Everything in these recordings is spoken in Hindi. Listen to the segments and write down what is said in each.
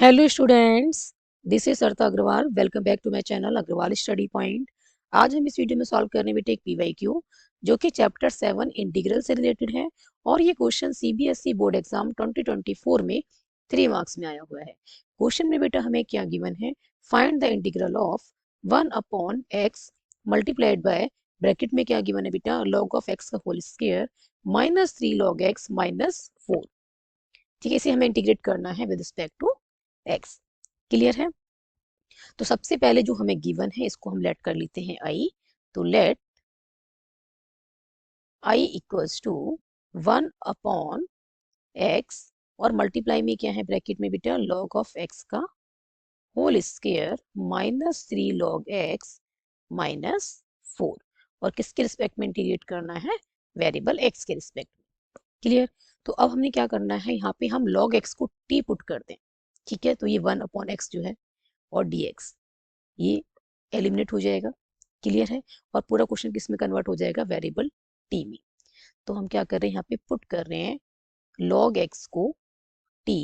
Hello students, this is Sarita Agrawal. Welcome back to my channel Agrawal study point. आज हम इस वीडियो में सॉल्व करने बेटे एक पीवाईक्यू जो कि चैप्टर 7 इंटीग्रल से रिलेटेड है और ये क्वेश्चन सीबीएसई बोर्ड एग्जाम 2024 में 3 मार्क्स में आया हुआ है। क्वेश्चन में बेटा हमें क्या गिवन है, find the integral of 1 upon X multiplied by, bracket में क्या गिवन है बेटा, log ऑफ एक्स का whole square minus 3 log X minus 4। ठीक है, इसे हमें इंटीग्रेट करना है with respect to X. Clear है? तो सबसे पहले जो हमें गिवन है इसको हम लेट कर लेते हैं आई। तो let I equals to 1 upon X और मल्टीप्लाई में क्या है ब्रैकेट में बेटा, log ऑफ एक्स का whole square minus 3 log X minus 4। और किसके रिस्पेक्ट में इंटीग्रेट करना है, वेरिएबल एक्स के रिस्पेक्ट में। क्लियर? तो अब हमने क्या करना है, यहाँ पे हम log एक्स को टी पुट कर दें। ठीक है, तो ये 1 अपॉन एक्स जो है और dx ये एलिमिनेट हो जाएगा। क्लियर है? और पूरा क्वेश्चन किस में कन्वर्ट हो जाएगा, वेरिएबल टी में। तो हम क्या कर रहे हैं, यहाँ पे पुट कर रहे हैं log x को t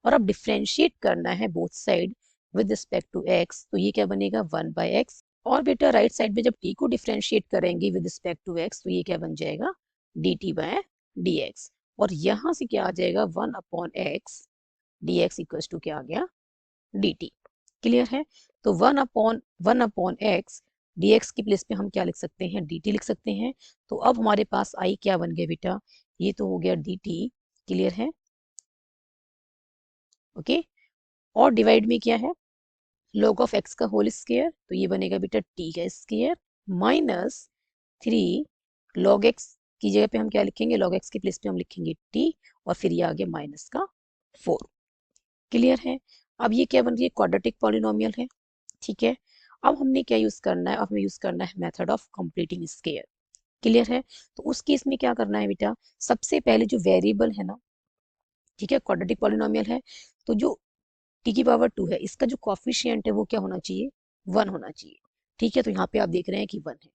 और अब डिफ्रेंशिएट करना है both side with respect to x। तो ये क्या बनेगा, 1 बाय एक्स। और बेटा राइट साइड में जब t को डिफ्रेंशिएट करेंगे विद रिस्पेक्ट टू x तो ये क्या बन जाएगा, dt बाय dx। और यहाँ से क्या आ जाएगा, 1 upon X dx equals to क्या आ गया, dt। क्लियर है? तो 1 अपॉन एक्स dx की प्लेस पे हम क्या लिख सकते हैं, dt लिख सकते हैं। तो अब हमारे पास आई क्या बन गया बेटा, ये तो हो गया dt। क्लियर है? ओके। और डिवाइड में क्या है, log ऑफ x का होल स्क्वायर, तो ये बनेगा बेटा t का स्क्वायर माइनस 3 log x की जगह पे हम क्या लिखेंगे, log x की प्लेस पे हम लिखेंगे t और फिर ये आ गया माइनस का 4। क्लियर है? अब ये क्या बन रही है, क्वाड्रेटिक पॉलिनोमियल है। ठीक है, अब हमने क्या यूज करना है, अब हमें यूज करना है method of completing square. Clear है? तो उस केस में क्या करना है बेटा, सबसे पहले जो वेरिएबल है ना, ठीक है, क्वाड्रेटिक पॉलिनोमियल है, तो जो t की पावर 2 है इसका जो कॉफिशिएंट है वो क्या होना चाहिए, 1 होना चाहिए। ठीक है, तो यहाँ पे आप देख रहे हैं कि 1 है।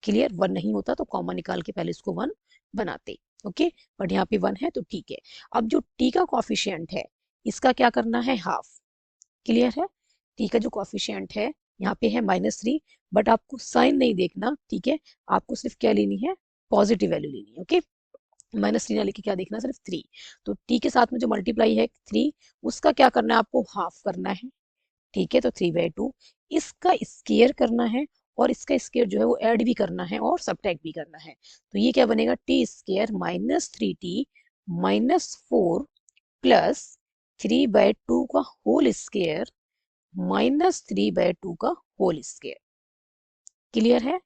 क्लियर? 1 नहीं होता तो कॉमन निकाल के पहले इसको 1 बनाते। ओके, बट यहाँ पे 1 है तो ठीक है। अब जो t का कॉफिशिएंट है इसका क्या करना है, हाफ। क्लियर है? t का जो कॉफिशिएंट है यहाँ पे है -3, बट आपको साइन नहीं देखना। ठीक है, आपको सिर्फ क्या लेनी है, पॉजिटिव वैल्यू लेनी है। ओके, -3 ना लेके क्या देखना, सिर्फ 3। तो t के साथ में जो मल्टीप्लाई है 3, उसका क्या करना है, आपको हाफ करना है। ठीक है, तो 3/2 इसका स्केयर करना है और इसका स्केयर जो है वो ऐड भी करना है और सब्ट्रैक्ट भी करना है। तो ये क्या बनेगा, टी स्केयर -3t -4 प्लस 3/2 का होल स्केयर -3/2 का होल स्केयर। क्लियर है?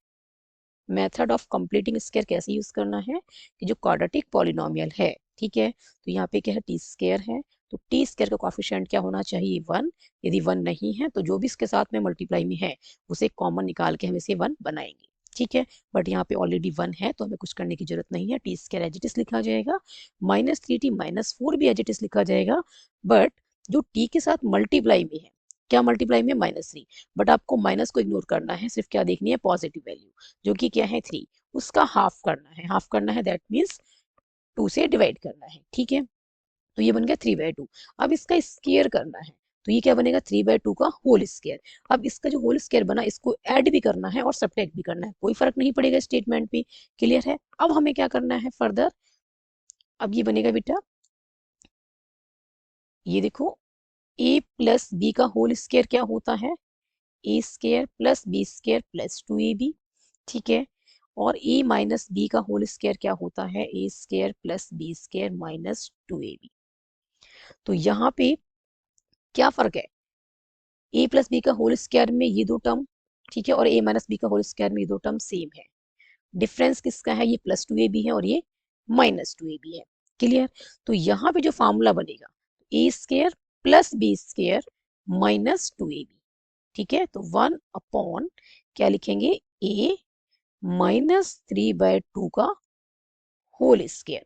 मेथड ऑफ कंप्लीटिंग स्केयर कैसे यूज करना है, कि जो क्वाड्रेटिक पॉलिनोमियल है, ठीक है, तो यहाँ पे क्या है, टी स्केयर है, तो टी स्केयर का कॉफिशिएंट क्या होना चाहिए, 1। यदि 1 नहीं है तो जो भी इसके साथ में मल्टीप्लाई में है उसे कॉमन निकाल के हम इसे 1 बनाएंगे। ठीक है, बट यहाँ पे ऑलरेडी 1 है तो हमें कुछ करने की जरूरत नहीं है, T square as it is लिखा जाएगा, -3t -4 भी एज इट इज लिखा जाएगा। बट जो टी के साथ मल्टीप्लाई में है, क्या मल्टीप्लाई में, -3, बट आपको माइनस को इग्नोर करना है, सिर्फ क्या देखनी है, पॉजिटिव वैल्यू जो कि क्या है 3, उसका हाफ करना है। हाफ करना है दैट मीन्स 2 से डिवाइड करना है। ठीक है, तो ये बन गया 3/2। अब इसका स्केयर करना है, तो ये क्या बनेगा, 3/2 का होल स्केयर। अब इसका जो होल स्केयर बना इसको ऐड भी करना है और सब्ट्रैक्ट भी करना है, कोई फर्क नहीं पड़ेगा स्टेटमेंट पे। क्लियर है? अब हमें क्या करना है फर्दर, अब ये बनेगा बेटा, ये देखो, a प्लस बी का होल स्केयर क्या होता है, A square plus B square plus 2ab। ठीक है, और a माइनस बी का होल स्केयर क्या होता है, A square plus B square minus 2ab। तो यहाँ पे क्या फर्क है, a प्लस बी का होल स्क्वायर में ये दो टर्म, ठीक है, और a माइनस बी का होल स्क्वायर में ये दो टर्म सेम है। डिफरेंस किसका है, ये +2ab है और ये -2ab है। क्लियर? तो यहाँ पे जो फॉर्मूला बनेगा, a square plus B square -2ab। ठीक है, तो 1 अपॉन क्या लिखेंगे, a -3/2 का होल स्क्वायर।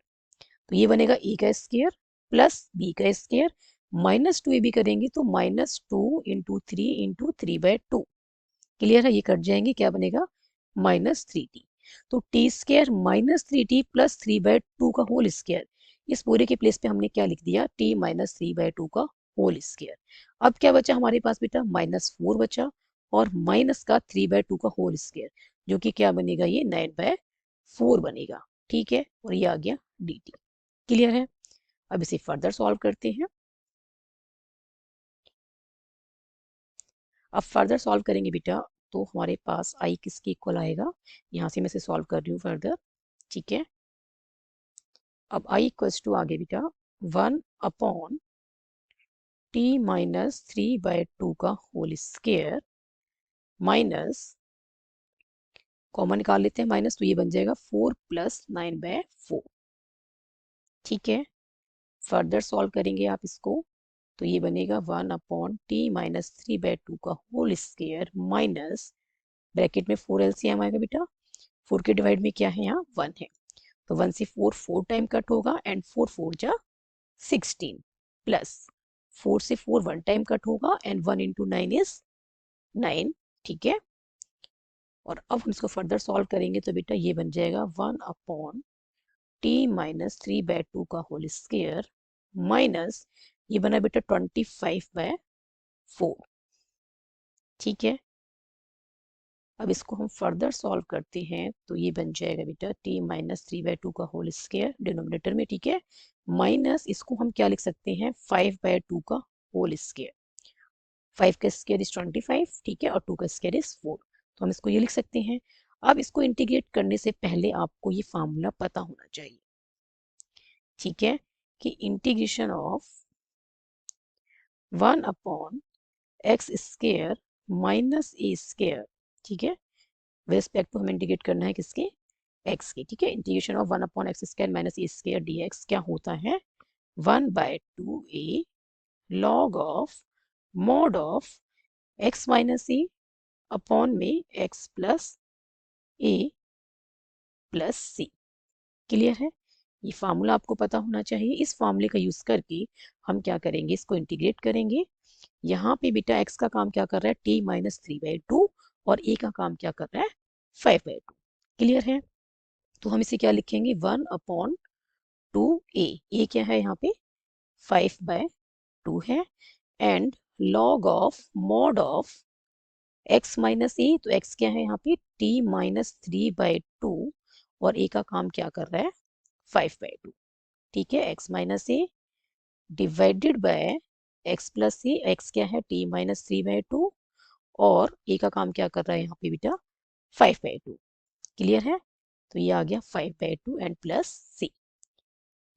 तो ये बनेगा a का स्क्वायर प्लस b का स्क्वायर -2ab करेंगे तो -2 × 3 × 3/2। क्लियर है? ये कट जाएंगे, क्या बनेगा, -3t। तो t स्क्वायर -3t प्लस 3/2 का होल स्क्वायर, इस पूरे के प्लेस पे हमने क्या लिख दिया, t -3/2 का होल स्क्वायर। अब क्या बचा हमारे पास बेटा, -4 बचा और माइनस का 3/2 का होल स्क्वायर, जो कि क्या बनेगा, ये 9/4 बनेगा। ठीक है, और ये आ गया dt। क्लियर है। अब इसे फर्दर सॉल्व करते हैं। अब फर्दर सॉल्व करेंगे बेटा, तो हमारे पास आई किसके इक्वल आएगा, यहाँ से मैं इसे सॉल्व कर रही हूँ फर्दर। ठीक है, अब आई इक्वल्स टू आगे बेटा 1/t-3/2 का होल स्क्वायर माइनस, कॉमन निकाल लेते हैं माइनस, तो ये बन जाएगा 4 + 9/4। ठीक है, फर्दर सॉल्व करेंगे आप इसको, तो ये बनेगा 1/t-3/2 का होल स्क्वायर माइनस, ब्रैकेट में 4 LCM आएगा बेटा, 4 के डिवाइड में क्या है, यहाँ 1 है, तो 1 से 4 4 टाइम कट होगा एंड 4 4 जा 16 प्लस 4 से 4 1 टाइम कट होगा एंड 1 × 9 इज 9। ठीक है, और अब हम इसको फर्दर सॉल्व करेंगे तो बेटा ये बन जाएगा 1/t-3/2 का होल स्क्वायर माइनस, ये बना बेटा 25/4। ठीक है, अब इसको हम फर्दर सॉल्व करते हैं तो ये बन जाएगा बेटा t-3/2 का होल स्क्वायर डिनोमिनेटर में। ठीक है, माइनस इसको हम क्या लिख सकते हैं, 5/2 का होल स्क्वायर। 5 का स्क्वायर इज 25। ठीक है, और 2 का स्क्वायर इज 4, तो हम इसको ये लिख सकते हैं। अब इसको इंटीग्रेट करने से पहले आपको ये फार्मूला पता होना चाहिए। ठीक है, कि integration of 1/x² minus a²। ठीक है, रिस्पेक्ट टू हमें इंटीग्रेट करना है किसके, x के। ठीक है, integration of 1/x² minus a² dx क्या होता है, 1/2a log of mod of x minus a upon में x plus a plus c। Clear है, ये फार्मूला आपको पता होना चाहिए। इस फार्मूले का यूज करके हम क्या करेंगे, इसको इंटीग्रेट करेंगे। यहाँ पे बेटा x का काम क्या कर रहा है, t-3/2 और a का काम क्या कर रहा है, 5/2। क्लियर है, तो हम इसे क्या लिखेंगे, 1/2a, a क्या है यहाँ पे 5/2 है, and log of mod of x minus A, तो x क्या है यहाँ पे t-3/2 और a का काम क्या कर रहा है 5/2। ठीक है, x minus A divided by x plus A, x क्या है t-3/2 और a का काम क्या कर रहा है यहाँ पे बेटा 5/2। क्लियर है, तो ये आ गया 5/2 एंड प्लस c,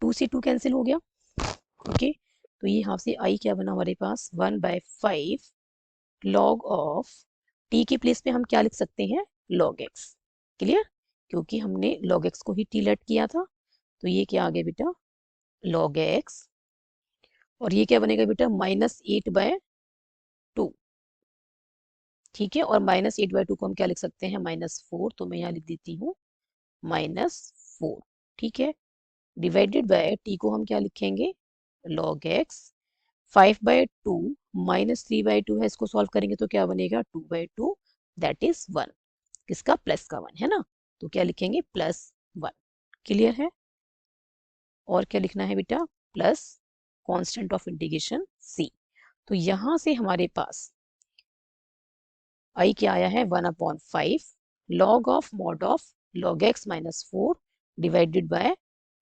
2 से 2 कैंसिल हो गया। ओके, तो ये यहाँ से आई क्या बना हमारे पास 1/5 लॉग ऑफ t के प्लेस पे हम क्या लिख सकते हैं, log x। क्लियर, क्योंकि हमने log x को ही t लेट किया था, तो ये क्या आ गया बेटा log x, और ये क्या बनेगा बेटा -8/2। ठीक है, और -8/2 को हम क्या लिख सकते हैं, -4, तो मैं यहाँ लिख देती हूँ -4। ठीक है, डिवाइडेड बाय t को हम क्या लिखेंगे log x, 5/2 -3/2 है, इसको सॉल्व करेंगे तो क्या बनेगा 2/2, दैट इज 1, किसका प्लस का 1 है ना, तो क्या लिखेंगे +1। क्लियर है, और क्या लिखना है बेटा plus constant of integration c। तो यहां से हमारे पास आई क्या आया है 1/5 log of mod of log x -4 divided by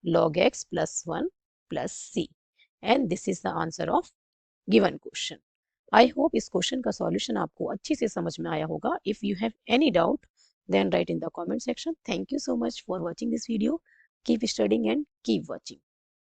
log x +1 plus c, and this is the answer of given question. I hope इस क्वेश्चन का सॉल्यूशन आपको अच्छे से समझ में आया होगा। If you have any doubt then write in the comment section. Thank you so much for watching this video. Keep studying and keep watching.